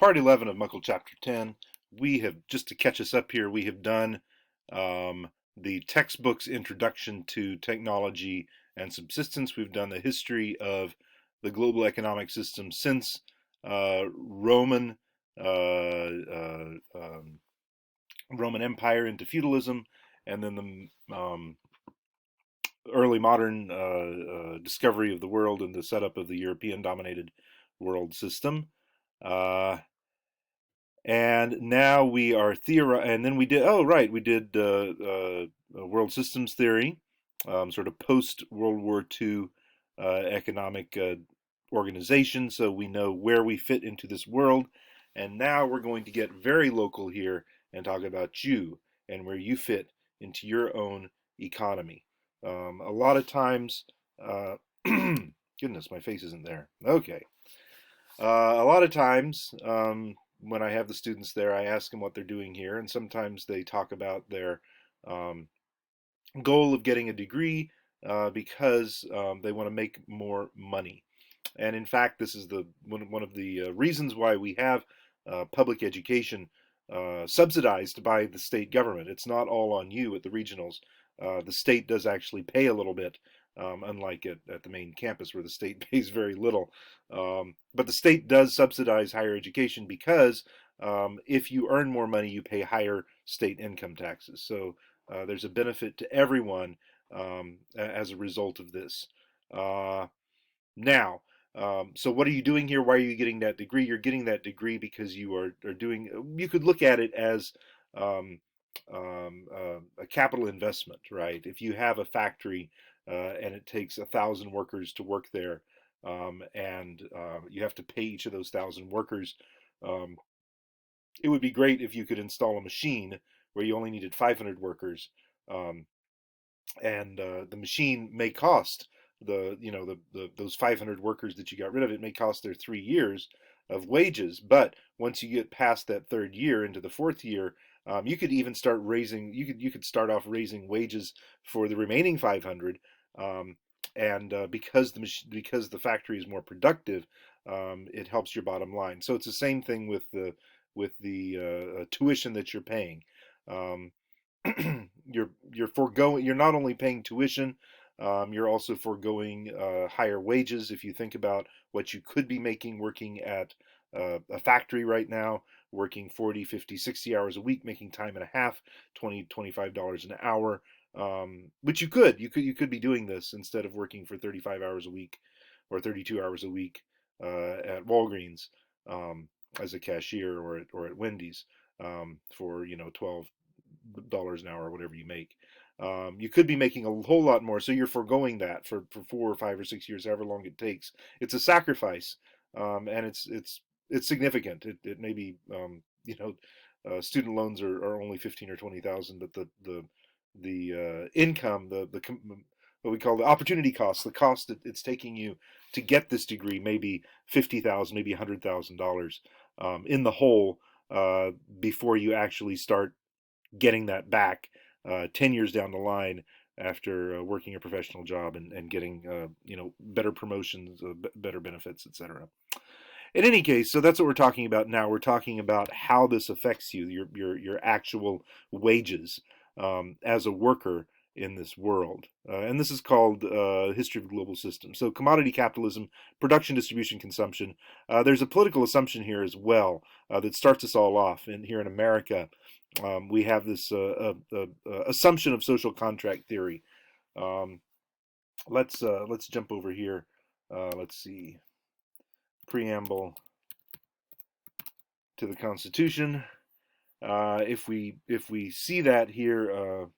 part 11 of Muckle Chapter 10. We have, just to catch us up here, we have done the textbook's introduction to technology and subsistence. We've done the history of the global economic system since Roman Roman Empire into feudalism, and then the early modern discovery of the world and the setup of the European-dominated world system. And now we are and then we did, oh, right, we did world systems theory, sort of post World War II economic organization, so we know where we fit into this world. And now we're going to get very local here and talk about you and where you fit into your own economy. A lot of times, goodness, my face isn't there. Okay. A lot of times, when I have the students there, I ask them what they're doing here, and sometimes they talk about their um, goal of getting a degree because they want to make more money. And in fact, this is the one of the reasons why we have public education subsidized by the state government. It's not all on you at the regionals. The state does actually pay a little bit, unlike at the main campus where the state pays very little. But the state does subsidize higher education because if you earn more money, you pay higher state income taxes. So there's a benefit to everyone as a result of this. Now, so what are you doing here? Why are you getting that degree? You're getting that degree because you are doing, you could look at it as a capital investment, right? If you have a factory and it takes 1,000 workers to work there, and you have to pay each of those 1,000 workers, um, it would be great if you could install a machine where you only needed 500 workers, um, and the machine may cost those 500 workers that you got rid of, it may cost their 3 years of wages. But once you get past that third year into the fourth year, you could even start raising. You could start off raising wages for the remaining 500, and because the factory is more productive, it helps your bottom line. So it's the same thing with the tuition that you're paying. Um, you're foregoing. You're not only paying tuition, you're also foregoing higher wages. If you think about what you could be making working at a factory right now, working 40, 50, 60 hours a week, making time and a half, $25 an hour, which you could be doing this instead of working for 35 hours a week or 32 hours a week at Walgreens, as a cashier, or at Wendy's, for 12 dollars an hour or whatever you make. You could be making a whole lot more, so you're foregoing that for 4 or 5 or 6 years, however long it takes. It's a sacrifice, and it's significant. It may be, student loans are only 15 or 20,000, but the income, the what we call the opportunity cost, the cost that it's taking you to get this degree, maybe 50,000, maybe $100,000 in the hole, before you actually start getting that back 10 years down the line after working a professional job and getting better promotions, better benefits, etc. In any case, so that's what we're talking about now. We're talking about how this affects you, your actual wages as a worker in this world. And this is called History of the Global System. So commodity capitalism, production, distribution, consumption. There's a political assumption here as well that starts us all off. And here in America, we have this assumption of social contract theory. Um, let's jump over here. Let's see, preamble to the Constitution. If we see that here,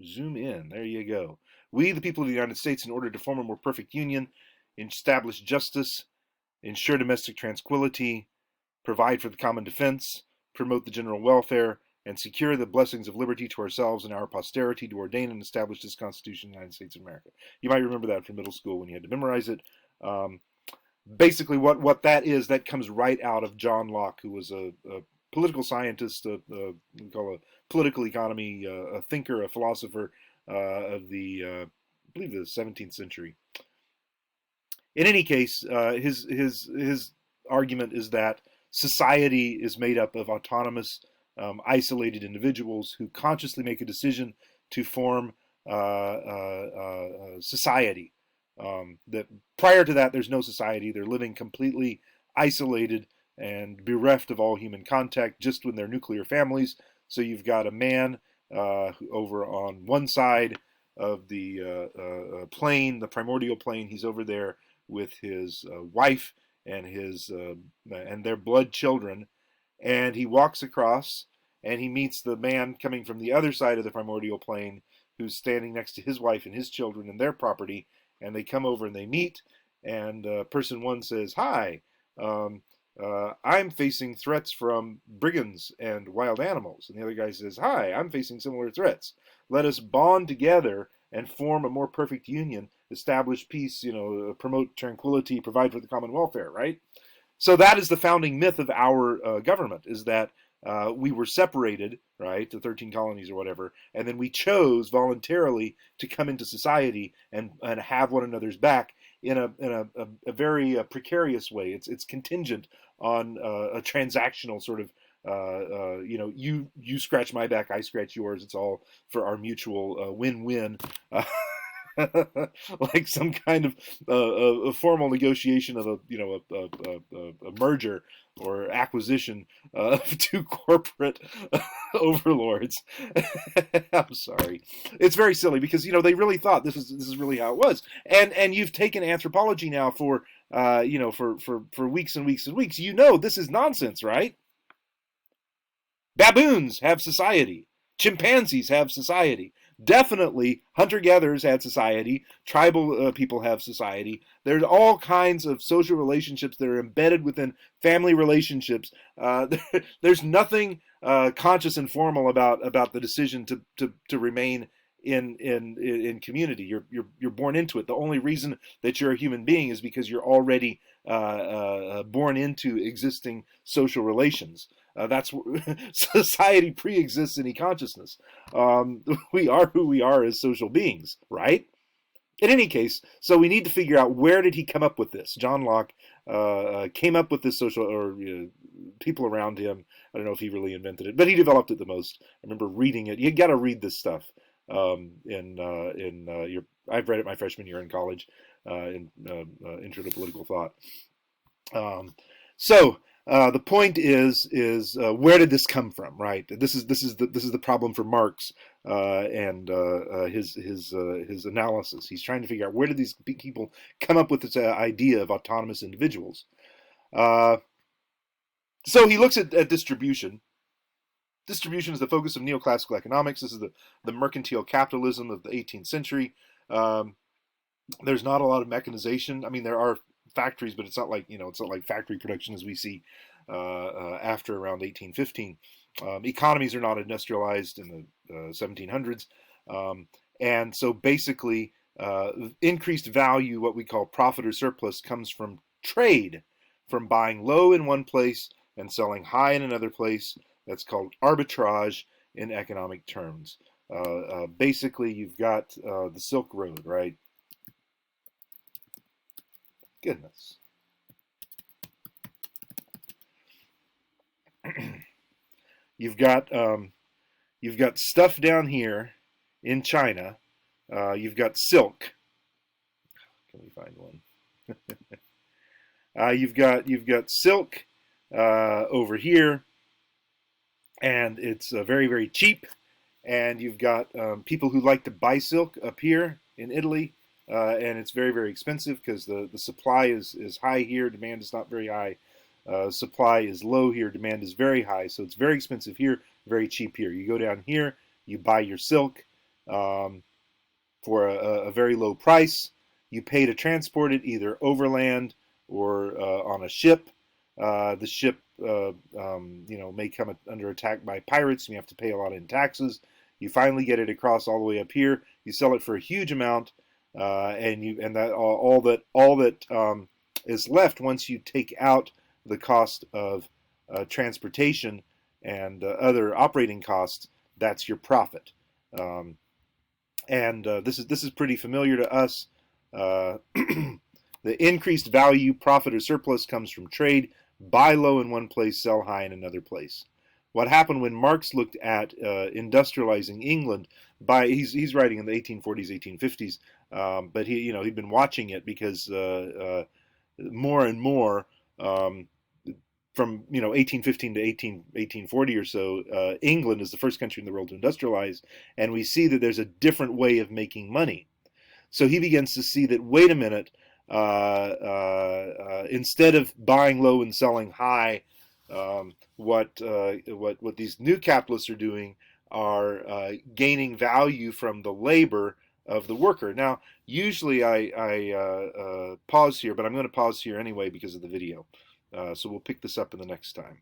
zoom in. There you go. We, the people of the United States, in order to form a more perfect union, establish justice, ensure domestic tranquility, provide for the common defense, promote the general welfare, and secure the blessings of liberty to ourselves and our posterity, to ordain and establish this Constitution of the United States of America. You might remember that from middle school when you had to memorize it. Basically, what that is, that comes right out of John Locke, who was a political scientist, we call a political economy, a thinker, a philosopher of I believe, the 17th century. In any case, his argument is that society is made up of autonomous, isolated individuals who consciously make a decision to form society. That prior to that, there's no society. They're living completely isolated and bereft of all human contact, just with their nuclear families. So you've got a man over on one side of the plane, the primordial plane. He's over there with his wife and his and their blood children, and he walks across and he meets the man coming from the other side of the primordial plane, who's standing next to his wife and his children and their property, and they come over and they meet, and person one says, "Hi, um, I'm facing threats from brigands and wild animals," and the other guy says, "Hi, I'm facing similar threats. Let us bond together and form a more perfect union, establish peace, promote tranquility, provide for the common welfare," right? So that is the founding myth of our government, is that we were separated, right, the 13 colonies or whatever, and then we chose voluntarily to come into society and have one another's back in a very precarious way. It's contingent on a transactional sort of, you scratch my back, I scratch yours. It's all for our mutual win-win. Like some kind of a formal negotiation of a merger or acquisition of two corporate overlords. I'm sorry, it's very silly because they really thought this is really how it was, and you've taken anthropology now for for weeks and weeks and weeks. This is nonsense, right? Baboons have society. Chimpanzees have society. Definitely, hunter-gatherers had society. Tribal people have society. There's all kinds of social relationships that are embedded within family relationships. There's nothing conscious and formal about the decision to remain in community. You're born into it. The only reason that you're a human being is because you're already born into existing social relations. That's society pre-exists any consciousness. We are who we are as social beings, right? In any case, so we need to figure out, where did he come up with this? John Locke came up with this social, or people around him. I don't know if he really invented it, but he developed it the most. I remember reading it. You got to read this stuff. I've read it my freshman year in college, in Intro to Political Thought. So the point is where did this come from, right? This is the problem for Marx and his analysis. He's trying to figure out, where did these people come up with this idea of autonomous individuals. So he looks at distribution. Distribution is the focus of neoclassical economics. This is the mercantile capitalism of the 18th century. There's not a lot of mechanization. I mean, there are factories, but it's not like factory production as we see after around 1815. Economies are not industrialized in the 1700s, and so basically, increased value, what we call profit or surplus, comes from trade, from buying low in one place and selling high in another place. That's called arbitrage in economic terms. Basically, you've got the Silk Road, right? Goodness. You've got stuff down here in China. You've got silk. Can we find one? You've got silk over here, and it's very, very cheap. And you've got people who like to buy silk up here in Italy, and it's very, very expensive because the supply is high here, demand is not very high. Supply is low here, demand is very high, so it's very expensive here, very cheap here. You go down here, you buy your silk for a very low price. You pay to transport it either overland or on a ship. The ship may come under attack by pirates, and you have to pay a lot in taxes. You finally get it across all the way up here. You sell it for a huge amount, and that all that is left, once you take out the cost of transportation and other operating costs, that's your profit. And this is pretty familiar to us. The increased value, profit, or surplus comes from trade. buy low in one place, sell high in another place. What happened when Marx looked at industrializing England? He's writing in the 1840s, 1850s, but he'd been watching it because more and more um, from 1815 to 1840 or so, England is the first country in the world to industrialize, and we see that there's a different way of making money. So he begins to see that, wait a minute, instead of buying low and selling high, what these new capitalists are doing are gaining value from the labor of the worker. Now, usually I pause here, but I'm going to pause here anyway because of the video. So we'll pick this up in the next time.